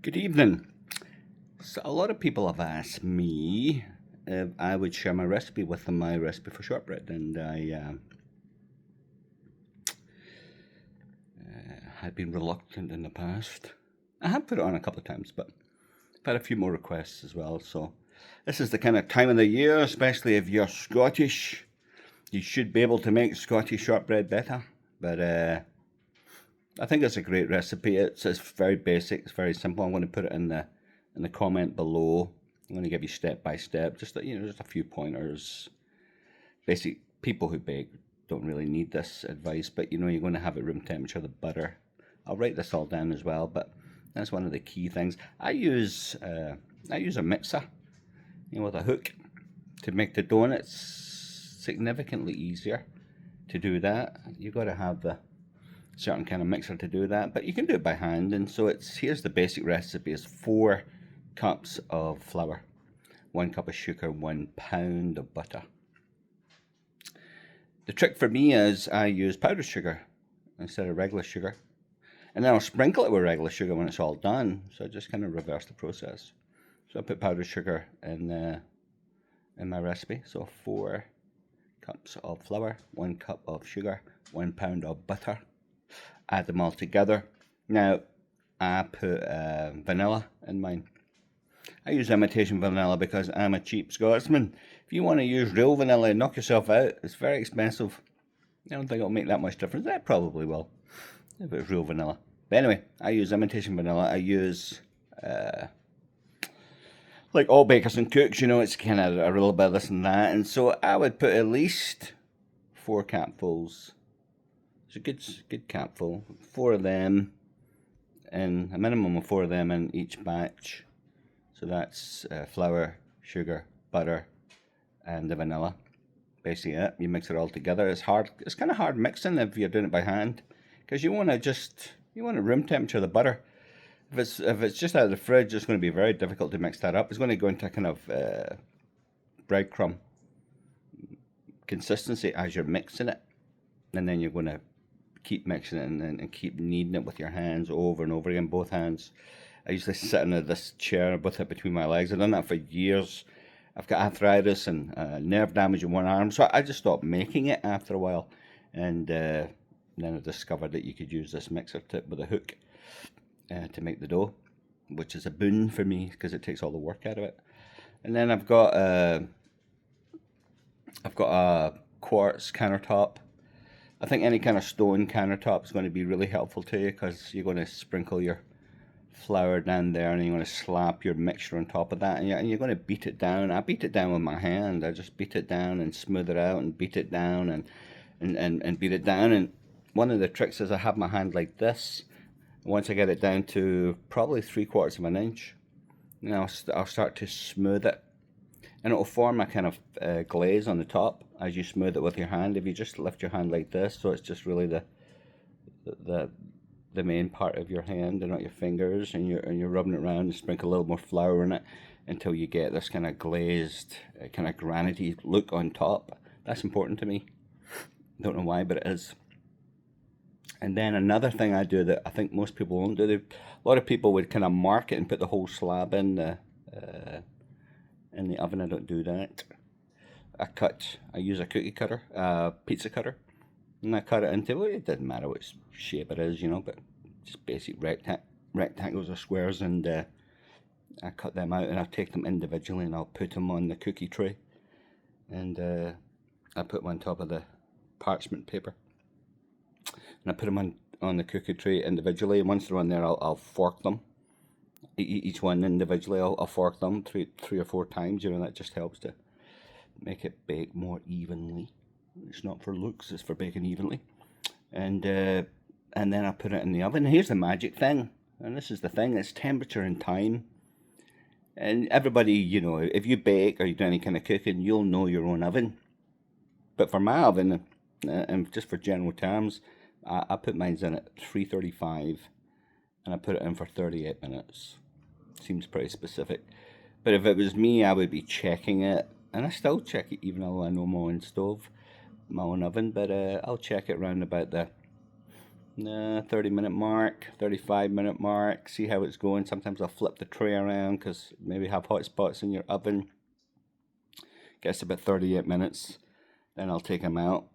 Good evening. So a lot of people have asked me if I would share my recipe with them, my recipe for shortbread, and I had been reluctant in the past. I have put it on a couple of times, but I've had a few more requests as well. So this is the kind of time of the year, especially if you're Scottish, you should be able to make Scottish shortbread better. But I think it's a great recipe. It's very basic. It's very simple. I'm going to put it in the comment below. I'm going to give you step by step, just just a few pointers. Basic people who bake don't really need this advice, but you're going to have it room temperature. The butter. I'll write this all down as well, but that's one of the key things. I use a mixer, with a hook to make the dough, and it's significantly easier to do that. You've got to have the certain kind of mixer to do that, but you can do it by hand. And so here's the basic recipe: is 4 cups of flour, 1 cup of sugar, 1 pound of butter. The trick for me is I use powdered sugar instead of regular sugar, and then I'll sprinkle it with regular sugar when it's all done. So I just kind of reverse the process. So I put powdered sugar in my recipe. So 4 cups of flour, 1 cup of sugar, 1 pound of butter. Add them all together. Now I put vanilla in mine. I use imitation vanilla because I'm a cheap Scotsman. If you want to use real vanilla, knock yourself out. It's very expensive. I don't think it'll make that much difference. That probably will, if it's real vanilla. But anyway, I use imitation vanilla. I use, like all bakers and cooks, it's kind of a little bit of this and that. And so I would put at least 4 capfuls. It's a good capful. 4 of them, and a minimum of 4 of them in each batch. So that's flour, sugar, butter, and the vanilla. Basically it. You mix it all together. It's hard. It's kind of hard mixing if you're doing it by hand, because you want to room temperature the butter. If it's just out of the fridge, it's going to be very difficult to mix that up. It's going to go into a kind of bread-crumb consistency as you're mixing it, and then you're going to keep mixing it and keep kneading it with your hands over and over again, both hands. I usually sit in this chair with it between my legs. I've done that for years. I've got arthritis and nerve damage in one arm, so I just stopped making it after a while. And then I discovered that you could use this mixer tip with a hook to make the dough, which is a boon for me because it takes all the work out of it. And then I've got a quartz countertop. I think any kind of stone countertop is going to be really helpful to you, because you're going to sprinkle your flour down there and you're going to slap your mixture on top of that, and you're going to beat it down. I beat it down with my hand. I just beat it down and smooth it out and beat it down and beat it down. And one of the tricks is I have my hand like this. Once I get it down to probably 3/4 of an inch, then I'll start to smooth it, and it'll form a kind of glaze on the top as you smooth it with your hand. If you just lift your hand like this, so it's just really the main part of your hand and not your fingers, and you're rubbing it around and sprinkle a little more flour in it until you get this kind of glazed, kind of granity look on top. That's important to me. Don't know why, but it is. And then another thing I do that I think most people won't do, a lot of people would kind of mark it and put the whole slab in the oven. I don't do that. I use a cookie cutter, pizza cutter, and I cut it into, well, it doesn't matter what shape it is, but just basic rectangles or squares, and I cut them out, and I'll take them individually and I'll put them on the cookie tray, and I put them on top of the parchment paper, and I put them on the cookie tray individually, and once they're on there, I'll fork them. Each one individually, I'll fork them three or 4 times. That just helps to make it bake more evenly. It's not for looks, it's for baking evenly. And then I put it in the oven. Here's the magic thing, and this is the thing: it's temperature and time. And everybody, if you bake or you do any kind of cooking, you'll know your own oven. But for my oven, and just for general terms, I put mine in at 335, and I put it in for 38 minutes. Seems pretty specific. But if it was me, I would be checking it, and I still check it even though I know my own stove, my own oven. But I'll check it around about the 30-minute mark, 35-minute mark. See how it's going. Sometimes I'll flip the tray around because maybe have hot spots in your oven. Gets about 38 minutes. Then I'll take them out,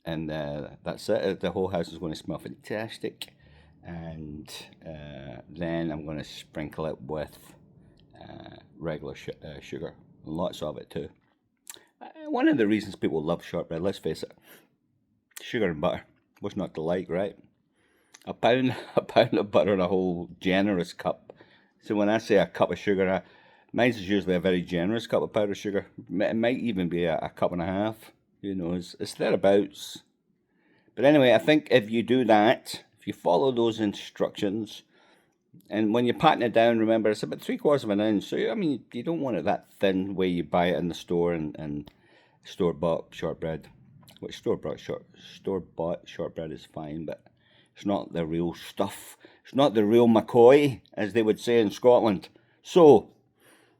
and that's it. The whole house is going to smell fantastic. And then I'm going to sprinkle it with regular sugar, lots of it too. One of the reasons people love shortbread, let's face it, sugar and butter. What's not to like, right? A pound of butter in a whole generous cup. So when I say a cup of sugar, mine's is usually a very generous cup of powdered sugar. It might even be a cup and a half. Who knows? It's thereabouts. But anyway, I think if you do that, if you follow those instructions, and when you're patting it down, remember it's about 3/4 of an inch. So I mean, you don't want it that thin way you buy it in the store and store-bought shortbread. Which store-bought shortbread is fine, but it's not the real stuff. It's not the real McCoy, as they would say in Scotland. So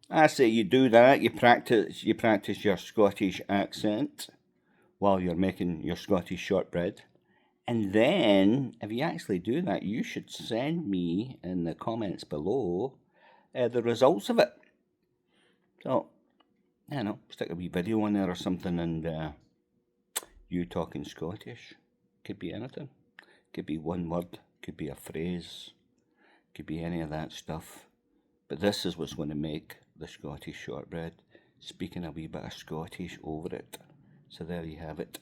I say you do that. You practice your Scottish accent while you're making your Scottish shortbread. And then, if you actually do that, you should send me in the comments below the results of it. So, I don't know, stick a wee video on there or something, and you talking Scottish. Could be anything. Could be one word. Could be a phrase. Could be any of that stuff. But this is what's going to make the Scottish shortbread. Speaking a wee bit of Scottish over it. So there you have it.